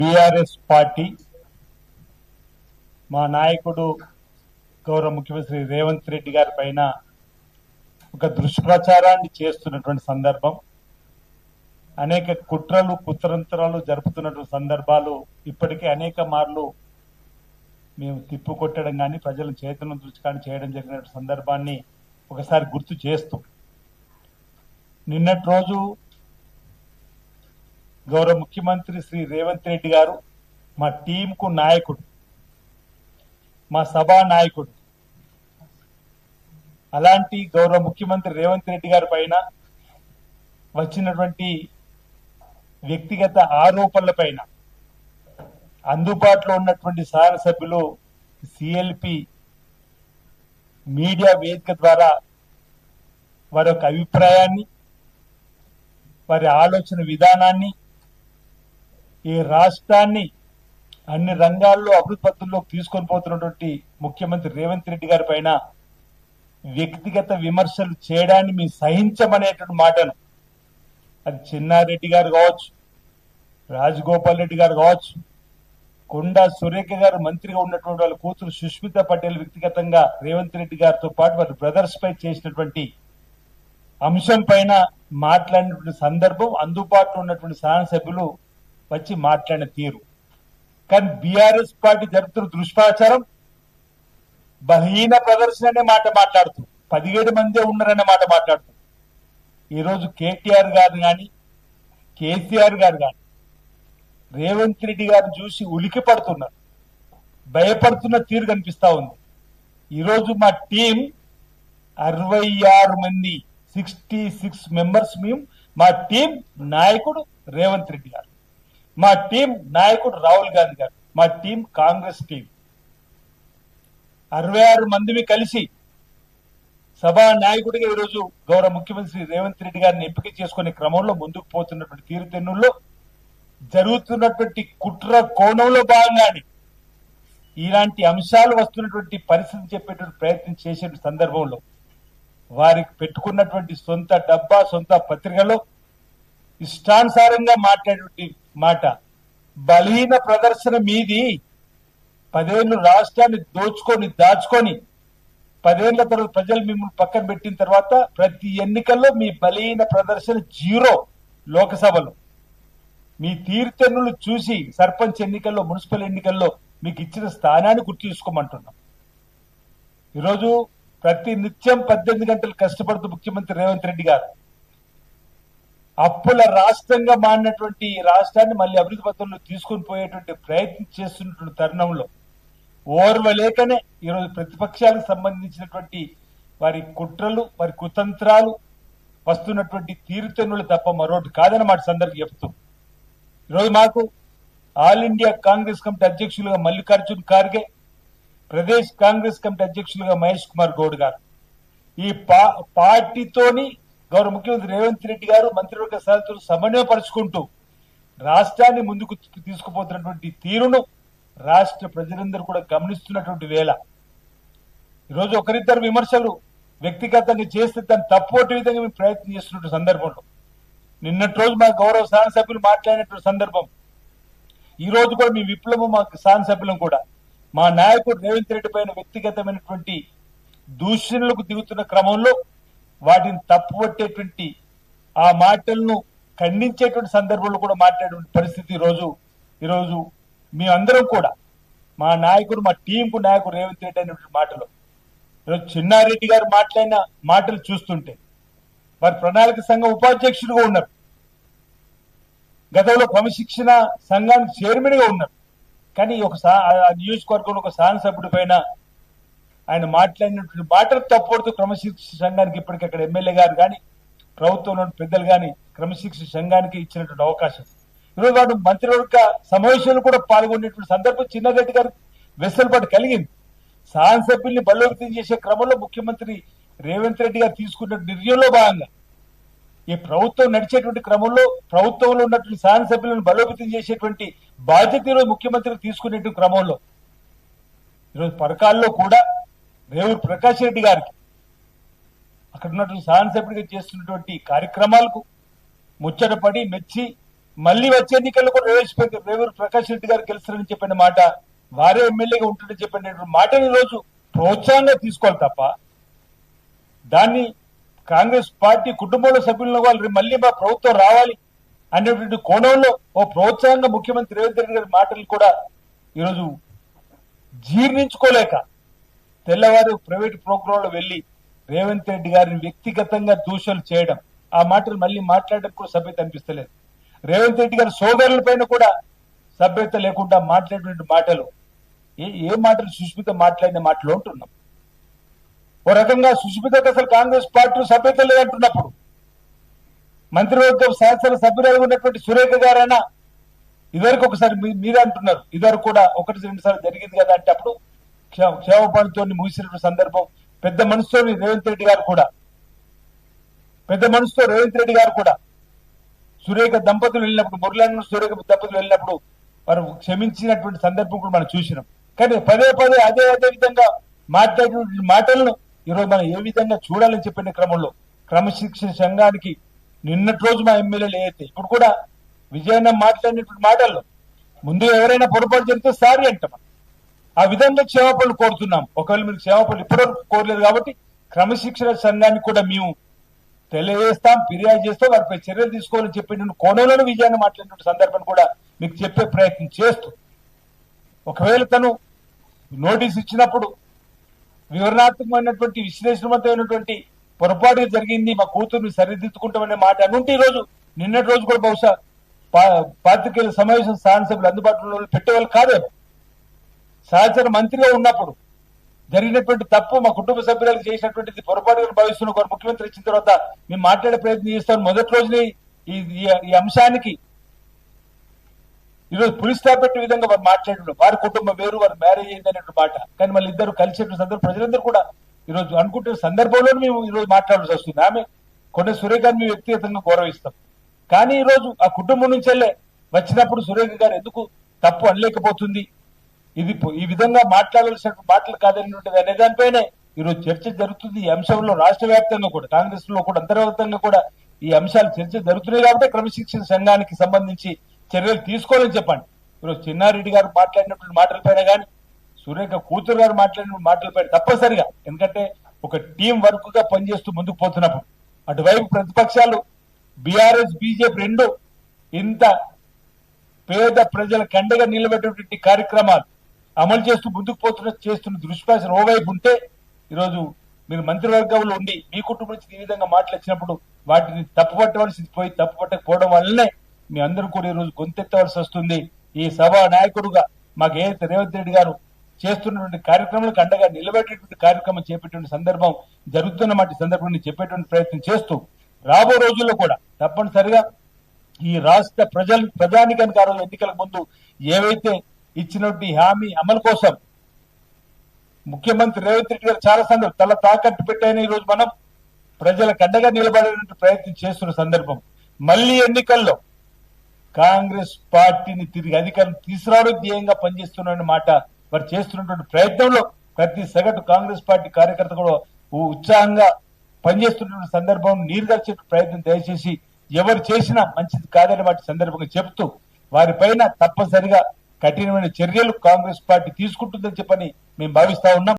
BRS party మా నాయకుడు గౌరవ ముఖ్యమంత్రి రేవంత్ రెడ్డి గారి పైన ఒక దుష్ప్రచారాన్ని చేస్తున్నటువంటి సందర్భం, అనేక కుట్రలు కుతంత్రాలు జరుపుతున్నటువంటి సందర్భాలు ఇప్పటికే అనేక మార్లు మేము తిప్పుకొట్టడం కానీ ప్రజలను చైతన్యం దృష్టి కానీ చేయడం జరిగిన సందర్భాన్ని ఒకసారి గుర్తు చేస్తూ, నిన్నటి రోజు గౌరవ ముఖ్యమంత్రి శ్రీ రేవంత్ రెడ్డి గారు మా టీంకు నాయకుడు, మా సభా నాయకుడు, అలాంటి గౌరవ ముఖ్యమంత్రి రేవంత్ రెడ్డి గారి పైన వచ్చినటువంటి వ్యక్తిగత ఆరోపణల పైన అందుబాటులో ఉన్నటువంటి శాసనసభ్యులు సిఎల్పి మీడియా వేదిక ద్వారా వారి యొక్క అభిప్రాయాన్ని, వారి ఆలోచన విధానాన్ని, ఈ రాష్ట్రాన్ని అన్ని రంగాల్లో అభివృద్ధి పథంలోకి తీసుకొని పోతున్నటువంటి ముఖ్యమంత్రి రేవంత్ రెడ్డి గారి పైన వ్యక్తిగత విమర్శలు చేయడాన్ని మేము సహించమనేటువంటి మాటను, అది చిన్నారెడ్డి గారు కావచ్చు, రాజగోపాల్ రెడ్డి గారు కావచ్చు, కొండా సురేఖ గారు మంత్రిగా ఉన్నటువంటి వాళ్ళ కూతురు సుష్మిత పటేల్ వ్యక్తిగతంగా రేవంత్ రెడ్డి గారితో పాటు వారి బ్రదర్స్ పై చేసినటువంటి అంశం పైన మాట్లాడినటువంటి సందర్భం, అందుబాటులో ఉన్నటువంటి శాసనసభ్యులు వచ్చి మాట్లాడిన తీరు. కానీ బీఆర్ఎస్ పార్టీ జరుపుతున్న దుష్ప్రచారం బలహీన ప్రదర్శన అనే మాట మాట్లాడుతూ, 17 మందే ఉన్నారనే మాట మాట్లాడుతూ, ఈరోజు కేటీఆర్ గారు కానీ కేసీఆర్ గారు కానీ రేవంత్ రెడ్డి గారిని చూసి ఉలికి పడుతున్నారు, భయపడుతున్న తీరు కనిపిస్తా ఉంది. ఈరోజు మా టీం 66 మంది, 66 మెంబర్స్ మేము. మా టీం నాయకుడు రేవంత్ రెడ్డి గారు, మా టీం నాయకుడు రాహుల్ గాంధీ గారు, మా టీం కాంగ్రెస్ టీం 66 మందిని కలిసి సభా నాయకుడిగా ఈరోజు గౌరవ ముఖ్యమంత్రి రేవంత్ రెడ్డి గారిని ఎంపిక చేసుకునే క్రమంలో ముందుకు పోతున్నటువంటి తీరుతెన్నుల్లో జరుగుతున్నటువంటి కుట్ర కోణంలో భాగంగానే ఇలాంటి అంశాలు వస్తున్నటువంటి పరిస్థితి చెప్పేటువంటి ప్రయత్నం చేసే సందర్భంలో వారికి పెట్టుకున్నటువంటి సొంత డబ్బా, సొంత పత్రికలో ఇష్టానుసారంగా మాట్లాడేటువంటి మాట బలహీన ప్రదర్శన మీది. 10 ఏళ్ళు రాష్ట్రాన్ని దాచుకొని 10 ఏళ్ల తర్వాత ప్రజలు మిమ్మల్ని పక్కన పెట్టిన తర్వాత ప్రతి ఎన్నికల్లో మీ బలహీన ప్రదర్శన 0. లోకసభలో మీ తీరుతెన్నులు చూసి సర్పంచ్ ఎన్నికల్లో, మున్సిపల్ ఎన్నికల్లో మీకు ఇచ్చిన స్థానాన్ని గుర్తు చేసుకోమంటున్నాం. ఈరోజు ప్రతి నిత్యం 18 గంటలు కష్టపడుతూ ముఖ్యమంత్రి రేవంత్ రెడ్డి గారు అప్పుల రాష్ట్రంగా మారినటువంటి రాష్ట్రాన్ని మళ్ళీ అభివృద్ధి పథంలో తీసుకొని పోయేటువంటి ప్రయత్నం చేస్తున్నటువంటి తరుణంలో ఓర్వలేకనే ఈరోజు ప్రతిపక్షాలకు సంబంధించినటువంటి వారి కుట్రలు, వారి కుతంత్రాలు వస్తున్నటువంటి తీరుతెన్నులు తప్ప మరొకటి కాదన్నమాట సందర్భం చెప్తూ, ఈరోజు మాకు ఆల్ ఇండియా కాంగ్రెస్ కమిటీ అధ్యక్షులుగా మల్లికార్జున్ ఖార్గే, ప్రదేశ్ కాంగ్రెస్ కమిటీ అధ్యక్షులుగా మహేష్ కుమార్ గౌడ్ గారు, ఈ పార్టీతోని గౌరవ ముఖ్యమంత్రి రేవంత్ రెడ్డి గారు మంత్రివర్గ సభ్యులు సమన్వయపరుచుకుంటూ రాష్ట్రాన్ని ముందుకు తీసుకుపోతున్నటువంటి తీరును రాష్ట్ర ప్రజలందరూ కూడా గమనిస్తున్నటువంటి వేళ ఈరోజు ఒకరిద్దరు విమర్శలు వ్యక్తిగతంగా చేస్తే దాన్ని తప్పొట్టే విధంగా మేము ప్రయత్నం చేస్తున్న సందర్భంలో నిన్నటి రోజు మా గౌరవ శాసనసభ్యులు మాట్లాడినటువంటి సందర్భం, ఈ రోజు కూడా మీ విప్లవం మా శాసనసభ్యులం కూడా మా నాయకుడు రేవంత్ రెడ్డి పైన వ్యక్తిగతమైనటువంటి దూషణలకు దిగుతున్న క్రమంలో వాటిని తప్పుపట్టేటువంటి ఆ మాటలను ఖండించేటువంటి సందర్భంలో కూడా మాట్లాడే పరిస్థితి ఈరోజు మేమందరం కూడా మా నాయకుడు, మా టీంకు నాయకుడు రేవంత్ రెడ్డి అనేటువంటి మాటలు ఈరోజు చిన్నారెడ్డి గారు మాట్లాడిన మాటలు చూస్తుంటే వారి ప్రణాళిక సంఘం ఉపాధ్యక్షుడిగా ఉన్నారు, గతంలో క్రమశిక్షణ సంఘానికి చైర్మన్ గా ఉన్నారు. కానీ ఒక నియోజకవర్గంలో ఒక శాసనసభ్యుడి పైన ఆయన మాట్లాడినటువంటి మాటలు తప్పడుతూ క్రమశిక్షణ సంఘానికి ఇప్పటికీ అక్కడ ఎమ్మెల్యే గారు కానీ ప్రభుత్వంలో పెద్దలు కానీ క్రమశిక్షణ సంఘానికి ఇచ్చినటువంటి అవకాశం, ఈరోజు వాడు మంత్రివర్గ సమావేశాలు కూడా పాల్గొనేటువంటి సందర్భం చిన్నారెడ్డి గారు వెసులుబాటు కలిగింది. శాసనసభ్యుల్ని బలోపేతం చేసే క్రమంలో ముఖ్యమంత్రి రేవంత్ రెడ్డి గారు తీసుకున్న నిర్ణయంలో భాగంగా ఈ ప్రభుత్వం నడిచేటువంటి క్రమంలో ప్రభుత్వంలో ఉన్నటువంటి శాసనసభ్యులను బలోపేతం చేసేటువంటి బాధ్యత ఈరోజు ముఖ్యమంత్రి తీసుకునేటువంటి క్రమంలో ఈరోజు పరకాల్లో కూడా రేవూరు ప్రకాష్ రెడ్డి గారికి అక్కడ ఉన్నటువంటి శాసనసభ్యుడిగా చేస్తున్నటువంటి కార్యక్రమాలకు ముచ్చటపడి మెచ్చి మళ్ళీ వచ్చే ఎన్నికల్లో కూడా రేవూరు ప్రకాష్ రెడ్డి గారు గెలుస్తారని చెప్పిన మాట, వారే ఎమ్మెల్యేగా ఉంటుందని చెప్పిన మాటని రోజు ప్రోత్సాహంగా తీసుకోవాలి తప్ప దాన్ని కాంగ్రెస్ పార్టీ కుటుంబంలో సభ్యులను వాళ్ళు మళ్ళీ మా ప్రభుత్వం రావాలి అనేటువంటి కోణంలో ఓ ప్రోత్సాహంగా ముఖ్యమంత్రి రేవంత్ రెడ్డి గారి మాటలు కూడా ఈరోజు జీర్ణించుకోలేక తెల్లవారు ప్రైవేట్ ప్రోగ్రాంలో వెళ్లి రేవంత్ రెడ్డి గారిని వ్యక్తిగతంగా దూషణలు చేయడం, ఆ మాటలు మళ్ళీ మాట్లాడడం కూడా సభ్యత అనిపిస్తలేదు. రేవంత్ రెడ్డి గారి సోదరుల పైన కూడా సభ్యత లేకుండా మాట్లాడేటువంటి మాటలు ఏ మాటలు సుష్మిత మాట్లాడిన మాటలు ఉంటున్నాం. ఓ రకంగా సుష్మితకు అసలు కాంగ్రెస్ పార్టీ సభ్యత లేదంటున్నప్పుడు మంత్రివర్గం శాసన సభ్యురాలు ఉన్నటువంటి సురేఖ గారైనా ఇదివరకు ఒకసారి మీరే అంటున్నారు, ఇదివరకు కూడా 1-2 సార్లు జరిగింది కదా అంటే అప్పుడు క్షేమపాలతో ముగిసినటువంటి సందర్భం పెద్ద మనసుతో రేవంత్ రెడ్డి గారు కూడా సురేఖ దంపతులు వెళ్ళినప్పుడు, మురళీ సురేఖ దంపతులు వెళ్ళినప్పుడు వారు క్షమించినటువంటి సందర్భం కూడా మనం చూసినాం. కానీ పదే అదే విధంగా మాట్లాడినటువంటి మాటలను ఈరోజు మనం ఏ విధంగా చూడాలని చెప్పిన క్రమంలో క్రమశిక్షణ సంఘానికి నిన్నటి రోజు మా ఎమ్మెల్యేలు ఏదైతే ఇప్పుడు కూడా విజయన్న మాట్లాడినటువంటి మాటల్లో ముందు ఎవరైనా పొరపాటు జరిగితే సారీ అంటాం. ఆ విధంగా క్షమాపణలు కోరుతున్నాం. ఒకవేళ మీరు క్షమాపణలు ఇప్పటివరకు కోరలేదు కాబట్టి క్రమశిక్షణ సంఘానికి కూడా మేము తెలియజేస్తాం, ఫిర్యాదు చేస్తాం, వారిపై చర్యలు తీసుకోవాలని చెప్పిన కోణంలోనే విజయాన్ని మాట్లాడిన సందర్భం కూడా మీకు చెప్పే ప్రయత్నం చేస్తూ, ఒకవేళ తను నోటీస్ ఇచ్చినప్పుడు వివరణాత్మకమైనటువంటి విశ్లేషణవంతమైనటువంటి పొరపాటుగా జరిగింది, మా కూతుర్ని సరిదిద్దుకుంటామనే మాట అనుంటే ఈ రోజు నిన్నటి రోజు కూడా బహుశా పాత్రికేయుల సమావేశం శాసనసభ్యులు అందుబాటులో పెట్టేవాళ్ళు కాదేమో. సహచర మంత్రిగా ఉన్నప్పుడు జరిగినటువంటి తప్పు మా కుటుంబ సభ్యులకు చేసినటువంటిది పొరపాటుగా భావిస్తున్న ఒక ముఖ్యమంత్రి ఇచ్చిన తర్వాత మేము మాట్లాడే ప్రయత్నం చేస్తాం. మొదటి రోజునే ఈ అంశానికి ఈరోజు పులి స్టాప్ పెట్టే విధంగా వారు మాట్లాడడం, వారి కుటుంబం వేరు, వారు మ్యారేజ్ అయింది అనేటువంటి మాట. కానీ మళ్ళీ ఇద్దరు కలిసేటువంటి సందర్భం ప్రజలందరూ కూడా ఈరోజు అనుకుంటున్న సందర్భంలో మేము ఈరోజు మాట్లాడాల్సి వస్తుంది. ఆమె కొన్ని సురేఖ గారిని మేము వ్యక్తిగతంగా గౌరవిస్తాం, కానీ ఈరోజు ఆ కుటుంబం నుంచెల్లే వచ్చినప్పుడు సురేఖ గారు ఎందుకు తప్పు అనలేకపోతుంది, ఇది ఈ విధంగా మాట్లాడాల్సిన మాటలు కాదనేటువంటిది అనే దానిపైనే ఈరోజు చర్చ జరుగుతుంది. ఈ అంశంలో రాష్ట్ర వ్యాప్తంగా కూడా కాంగ్రెస్ లో కూడా అంతర్గతంగా కూడా ఈ అంశాలు చర్చ జరుగుతున్నాయి కాబట్టి క్రమశిక్షణ సంఘానికి సంబంధించి చర్యలు తీసుకోవాలని చెప్పండి. ఈరోజు చిన్నారెడ్డి గారు మాట్లాడినటువంటి మాటలపైన కానీ సురేఖ కూతురు గారు మాట్లాడిన మాటలపైన తప్పనిసరిగా, ఎందుకంటే ఒక టీం వర్క్ గా పనిచేస్తూ ముందుకు పోతున్నప్పుడు అటువైపు ప్రతిపక్షాలు బీఆర్ఎస్ బీజేపీ రెండు ఇంత పేద ప్రజలకు అండగా నిలబెట్టేటువంటి కార్యక్రమాలు అమలు చేస్తూ ముందుకు చేస్తున్న దుష్ప్రచారం ఓవైపు ఉంటే ఈరోజు మీరు మంత్రివర్గంలో ఉండి మీ కుటుంబం నుంచి ఈ విధంగా మాటలు వచ్చినప్పుడు వాటిని తప్పుపట్టవలసి పోయి తప్పుపట్టకపోవడం వల్లనే మీ అందరూ కూడా ఈరోజు గొంతెత్తవలసి వస్తుంది. ఈ సభా నాయకుడుగా మాకు ఏదైతే రేవంత్ రెడ్డి గారు చేస్తున్నటువంటి కార్యక్రమాలకు అండగా నిలబెట్టేటువంటి కార్యక్రమం చేపట్టేటువంటి సందర్భం జరుగుతున్నమాట సందర్భాన్ని చెప్పేటువంటి ప్రయత్నం చేస్తూ రాబో రోజుల్లో కూడా తప్పనిసరిగా ఈ రాష్ట్ర ప్రజానికానికి ఆ రోజు ఎన్నికలకు ముందు ఏవైతే ఇచ్చినటువంటి హామీ అమలు కోసం ముఖ్యమంత్రి రేవంత్ రెడ్డి గారు చాలా సందర్భం తల తాకట్టు పెట్టాయని ఈ రోజు మనం ప్రజలకు అండగా నిలబడేటువంటి ప్రయత్నం చేస్తున్న సందర్భం మళ్లీ ఎన్నికల్లో కాంగ్రెస్ పార్టీని తిరిగి అధికారం తీసుకురావడం ధ్యేయంగా పనిచేస్తున్న మాట వారు చేస్తున్నటువంటి ప్రయత్నంలో ప్రతి సగటు కాంగ్రెస్ పార్టీ కార్యకర్త కూడా ఉత్సాహంగా పనిచేస్తున్న సందర్భం నీరుగార్చే ప్రయత్నం దయచేసి ఎవరు చేసినా మంచిది కాదని వాటి సందర్భంగా చెబుతూ వారిపైన తప్పనిసరిగా కఠినమైన చర్యలు కాంగ్రెస్ పార్టీ తీసుకుంటుందని చెప్పని మేము భావిస్తా ఉన్నాం.